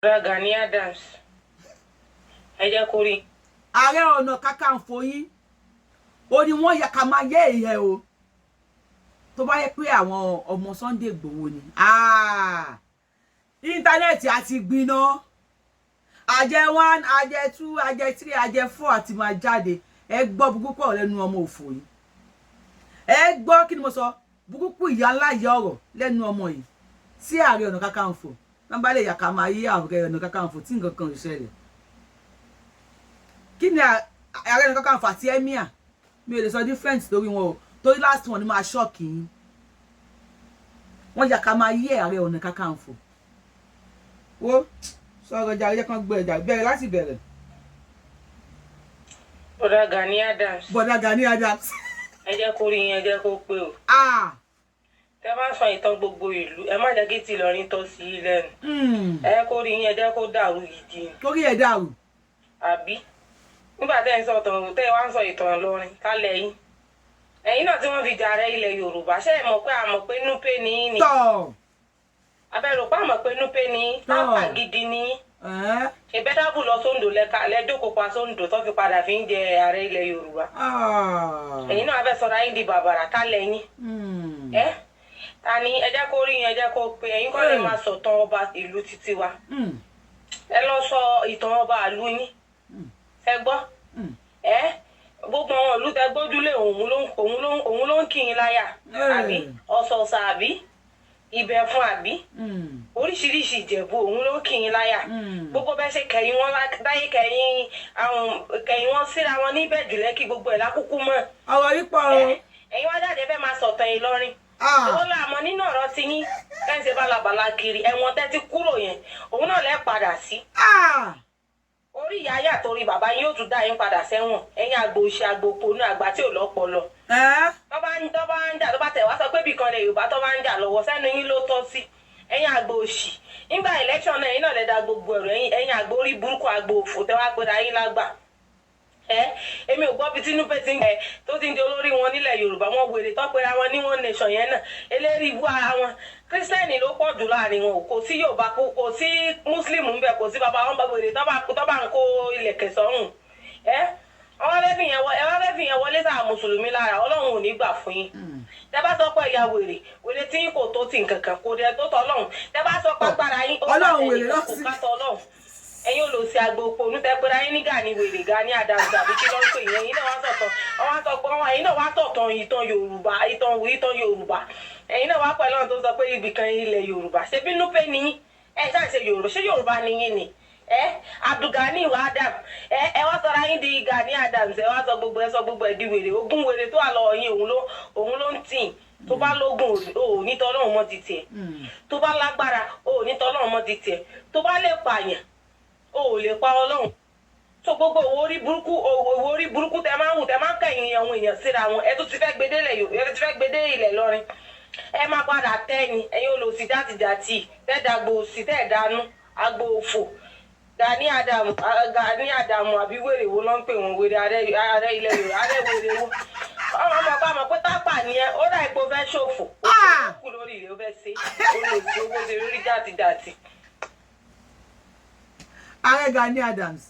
Aare Gani Adams. Ẹ jẹ́ kó rí. Ààrẹ Ọ̀nà Kakanfò yín. Ó ní wọ́n yà ká máa yé ìyẹn o. Tó bá yẹ pé àwọn ọmọ Sunday Igboho ni. Íńtánẹ́ẹ̀tì àti gbiná. Àjẹ 1, àjẹ 2, àjẹ 3, àjẹ 4 àti máa jáde. Ẹ gbọ́ búkúpọ̀ lẹ́nu ọmọ òfò yìí. Ẹ gbọ́ kí ni mo sọ? Búkúpù ìyá ńlá ìyá ọ̀rọ̀ lẹ́nu ọmọ yìí. Sí Ààrẹ Ọ̀nà Kakanfò. Wọ́n bá lè yà ká máa yé Ààrẹ Ọ̀nà Kakanfò tí nǹkan kan ò ṣẹlẹ̀. Kí ni Ààrẹ Ọ̀nà Kakanfò àti Emir? Mi ò lè sọ difference lórí wọn o. Torí last one ni máa shock yín. Wọ́n yà ká máa yé Ààrẹ Ọ̀nà Kakanfò. Wo sọ̀rọ̀ jàre jẹ́ kan gbé ẹ̀jà bẹ̀rẹ̀ láti bẹ̀rẹ̀. Bọ̀dá Gani Adams. Bọ̀dá Gani Adams. Ẹ jẹ́ kó rí yín, ẹ jẹ́ kó pé o. Tẹ́ bá sọ ìtàn gbogbo ìlú, ẹ má jẹ́ kí ti Ìlọrin tọ́ sí i lẹ́nu. Ẹ kó rí yín, ẹ jẹ́ kó dàrú gidi ni. Torí ẹ̀ dàrú. Àbí? Nígbà tẹ́ ń sọ ìtàn, tẹ́ wá ń sọ ìtàn Ìlọrin kálẹ̀ yín. Ẹ̀yin náà tí wọ́n fi jàre ilẹ̀ Yorùbá, ṣé ẹ mọ̀ pé a mọ̀ pé núpé ni yín ni? Tọ́. Abẹ́rò pa mọ̀ pé núpé ni yín, tápà gidi ni yín. Ṣèbẹ́ dábù lọ sóńdò lẹ́dọ́kọ̀ pa sóńdò tó fi padà fi ń jẹ ààrẹ ilẹ̀ Yorùbá. Ẹ̀yin náà fẹ́ sọ̀rọ̀ ayé di bàbàrà kálẹ̀ yín. Ta ni ẹ jẹ́ kó rí yín, ẹ jẹ́ kó pé ẹ̀yin kọ́ lè máa sọ̀tàn ọba ìlú títí wa. Ẹ lọ sọ ìtàn ọba ìlú yín. Ẹ gbọ́. Gbogbo àwọn ìlú tẹ gbójúlé òun ló ń kí yín láyà. Àbí ọ̀sọ̀ọ̀sà àbí ibẹ̀ fún àbí oríṣiríṣi Ìjẹ̀bú òun ló ń kí yín láyà. Gbogbo bẹ́ẹ̀ ṣe kẹ̀yìn wọn láyé kẹ̀yìn wọn síra wọn níbẹ̀ jùlẹ̀ kí gbogbo ẹ̀ lákúkú mọ̀. Ọ̀rọ̀ yìí pọ̀ o. Ẹ̀yin wá jáde fẹ́ máa sọ̀tàn Ìlọrin. Ó láàmọ́ nínú ọ̀rọ̀ ti yín kẹ́ńsẹ̀ bálabàla kiri ẹ̀wọ̀n tẹ́ ti kúrò yẹn òun náà lẹ́ padà sí. Orí ìyá yà torí bàbá yín yóò tún dá yín padà sẹ́wọ̀n ẹ̀yin àgbò òṣì àgbò òpònú àgbà tí ò lọ́pọlọ. Tó bá ń jà tó bá tẹ̀ wá sọ pé bìkan lè Yorùbá tó bá ń jà lọ́wọ́ sẹ́nu yín ló tọ́ sí ẹ̀yin àgbò òṣì. Nígbà election náà ẹ̀yin náà lè da gbogbo ẹ̀rọ ẹ̀yin àgbò orí burúkú àgbò òfò tẹ́ wá pera yín lágbà. Èmi ò gbọ́ bí Tinubu ti ń tó ti ń di olórí wọn nílẹ̀ Yorùbá wọn wèrè tó pera wọn ní one nation yẹn náà eléri ibú ara wọn Kírísítẹ́nì ló pọ̀ jù láàrin wọn kò sí Yorùbá kò sí Mùsùlùmí ń bẹ kò sí bàbá wọn bá wèrè tó bá ń kó ilẹ̀kẹ̀ sọ́rùn. Wọ́n fẹ́ fi yẹn wọlé sáà Mùsùlùmí lára Ọlọ́run ò ní gbà fún yín. Tẹ́ bá sọ pé ìyá wèrè tí yín kò tó ti nǹkan kan kò dẹ̀ tó tọ́ Ọlọ́run tẹ́ bá sọ pé agbára yín ó bá tẹ̀lé kò ká tọ́ Ọlọ́run. Ẹ̀yin olùsí àgbò òpònú tẹ́ pé ayé ní Gani wèrè Gani Adams àbí kí ló ń pè yẹn ẹ̀yin náà wá sọ̀tàn ẹ̀yin náà wá tọ̀tàn ìtàn Yorùbá ìtàn Yorùbá ẹ̀yin náà wá pẹ̀lú ọ̀n tó sọ pé ibìkan ilẹ̀ Yorùbá ṣe bí núpé ni yín ṣáà ṣe Yorùbá ṣé Yorùbá ni yín ni Abdulgani Adam ẹ wá sọra yín di Gani Adams ẹ wá sọ gbogbo ẹ di wèrè ogún wèrè tó wà lọ yín òun ló ń tì tó bá lógún ò ní tọ́lọ́run mọ́ ti tiẹ̀ tó bá lágbára ò ní tọ́lọ́run mọ́ ti tiẹ̀ tó bá lè pààyàn ò lè pa Ọlọ́run tó gbogbo owó orí burúkú tẹ máa ń wù tẹ máa ń kẹ̀yìn àwọn èèyàn síra wọn ẹ tó ti fẹ́ gbedé ilẹ̀ lọ́rin ẹ máa padà tẹ́ni ẹ̀yin olùsí játijàti tẹ́dàgbò òsì tẹ́ẹ̀dánú àgbò òfò Gani Adams àbí wèrè wo ló ń pè wọ́n wèrè ààrẹ ilẹ̀ Yorùbá ààrẹ wèrè wo ọmọ pé tápà nìyẹn ó dà ipò fẹ́ ṣòfò ó kú lórí rẹ̀ ó fẹ́ ṣe olùsí owó ṣe lórí játijàti. Aare Gani Adams.